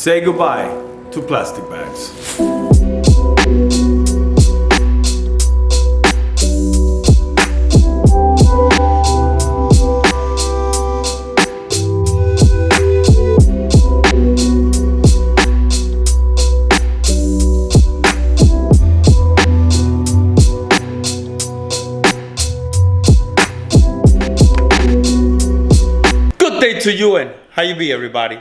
Say goodbye to plastic bags. Good day to you, and how you be, everybody?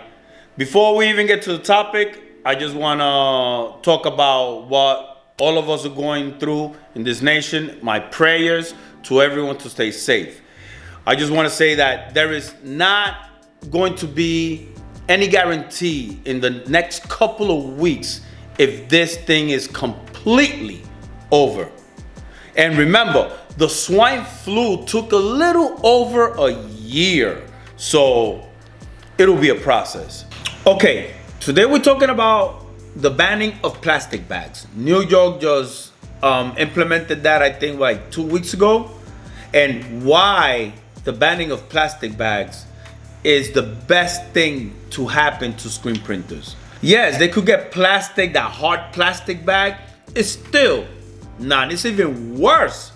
Before we even get to the topic, I just want to talk about what all of us are going through in this nation. My prayers to everyone to stay safe. I just want to say that there is not going to be any guarantee in the next couple of weeks if this thing is completely over. And remember, the swine flu took a little over a year, so it'll be a process. Okay, today we're talking about the banning of plastic bags. New York just implemented that, I think, like 2 weeks ago. And why the banning of plastic bags is the best thing to happen to screen printers. Yes, they could get plastic, that hard plastic bag. It's still not, it's even worse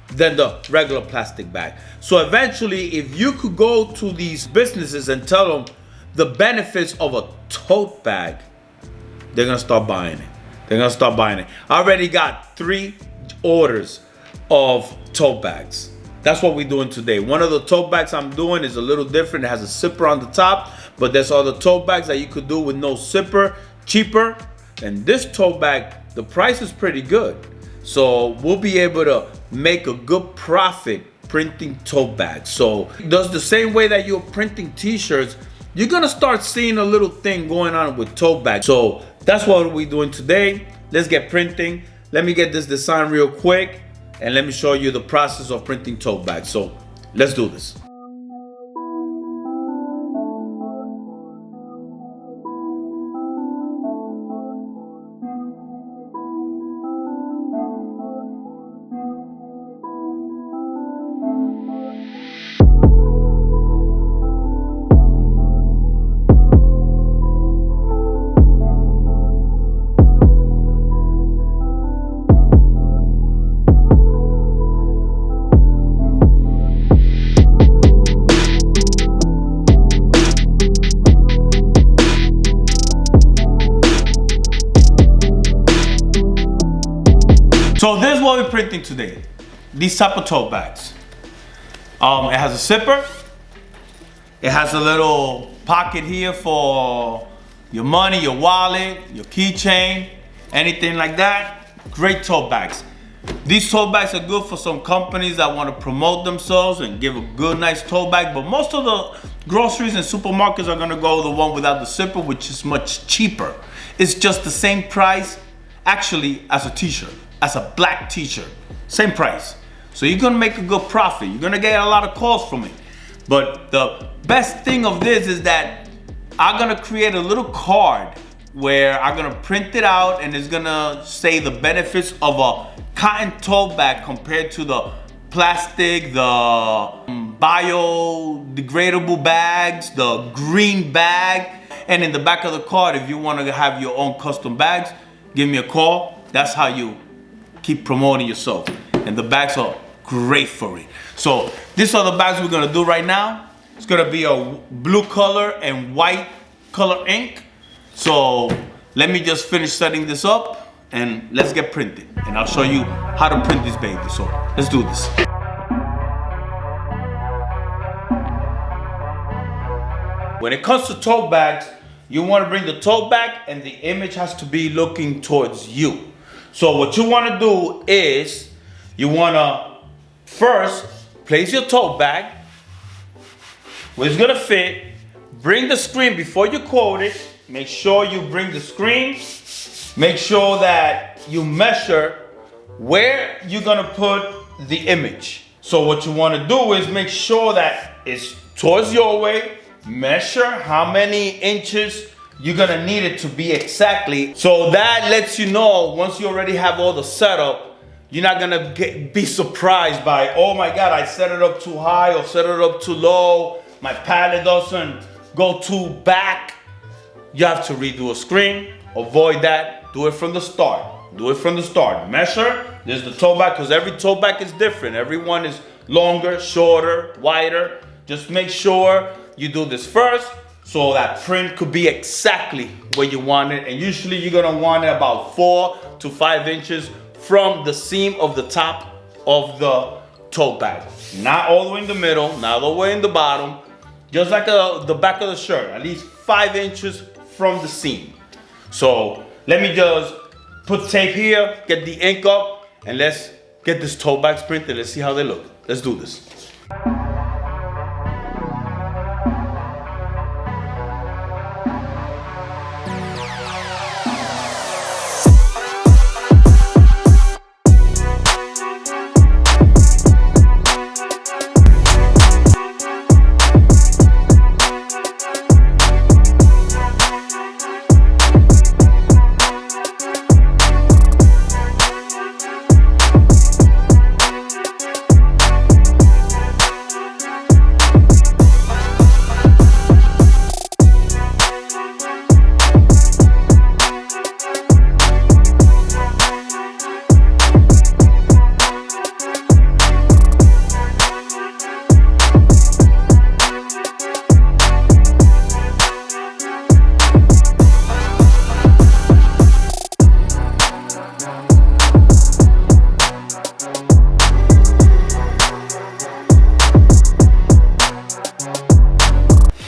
than the regular plastic bag. So eventually, if you could go to these businesses and tell them the benefits of a tote bag, they're gonna start buying it. They're gonna start buying it. I already got 3 orders of tote bags. That's what we're doing today. One of the tote bags I'm doing is a little different. It has a zipper on the top, but there's other tote bags that you could do with no zipper, cheaper. And this tote bag, the price is pretty good. So we'll be able to make a good profit printing tote bags. So does the same way that you're printing t-shirts, you're gonna start seeing a little thing going on with tote bags. So that's what we're doing today. Let's get printing. Let me get this design real quick and let me show you the process of printing tote bags. So let's do this. So this is what we're printing today. These type of tote bags. It has a zipper. It has a little pocket here for your money, your wallet, your keychain, anything like that. Great tote bags. These tote bags are good for some companies that want to promote themselves and give a good, nice tote bag. But most of the groceries and supermarkets are gonna go the one without the zipper, which is much cheaper. It's just the same price, actually, as a t-shirt. As a black t-shirt, same price. So you're gonna make a good profit. You're gonna get a lot of calls from it. But the best thing of this is that I'm gonna create a little card where I'm gonna print it out and it's gonna say the benefits of a cotton tote bag compared to the plastic, the biodegradable bags, the green bag. And in the back of the card, if you wanna have your own custom bags, give me a call. That's how you keep promoting yourself. And the bags are great for it. So these are the bags we're gonna do right now. It's gonna be a blue color and white color ink. So let me just finish setting this up and let's get printed. And I'll show you how to print this baby. So let's do this. When it comes to tote bags, you wanna bring the tote bag and the image has to be looking towards you. So what you want to do is you want to first place your tote bag where it's going to fit. Bring the screen before you quote it. Make sure you bring the screen. Make sure that you measure where you're going to put the image. So what you want to do is make sure that it's towards your way. Measure how many inches you're gonna need it to be exactly. So that lets you know once you already have all the setup, you're not gonna be surprised by, oh my God, I set it up too high or set it up too low. My palette doesn't go too back. you have to redo a screen. Avoid that. Do it from the start. Do it from the start. Measure. There's the toe back, because every toe back is different. Everyone is longer, shorter, wider. Just make sure you do this first, so that print could be exactly where you want it. And usually you're gonna want it about 4 to 5 inches from the seam of the top of the tote bag. Not all the way in the middle, not all the way in the bottom. Just like the back of the shirt, at least 5 inches from the seam. So let me just put tape here, get the ink up, and let's get this tote bags printed. Let's see how they look. Let's do this.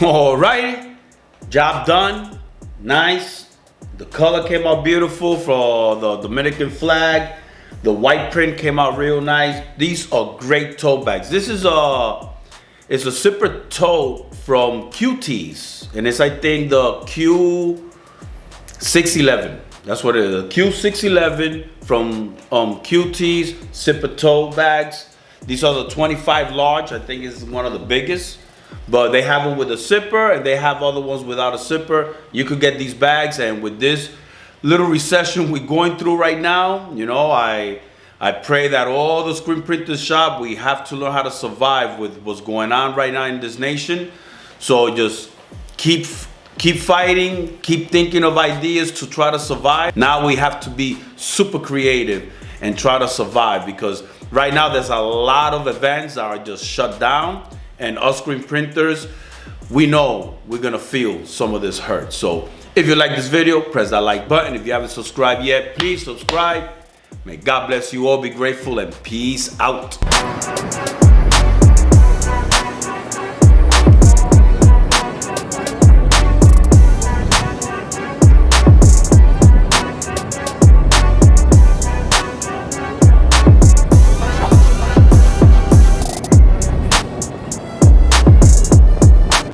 Alrighty, job done, nice. The color came out beautiful for the Dominican flag. The white print came out real nice. These are great tote bags. This is it's a zipper tote from Totes, and it's, I think, the Q611. That's what it is, the Q611 from Totes zipper tote bags. These are the 25 large, I think is one of the biggest. But they have them with a zipper, and they have other ones without a zipper. You could get these bags, and with this little recession we're going through right now, you know, I pray that all the screen printers shop, we have to learn how to survive with what's going on right now in this nation. So just keep fighting, keep thinking of ideas to try to survive. Now we have to be super creative and try to survive, because right now there's a lot of events that are just shut down. And us screen printers, we know we're gonna feel some of this hurt. So if you like this video, press that like button. If you haven't subscribed yet, please subscribe. May God bless you all, be grateful, and peace out.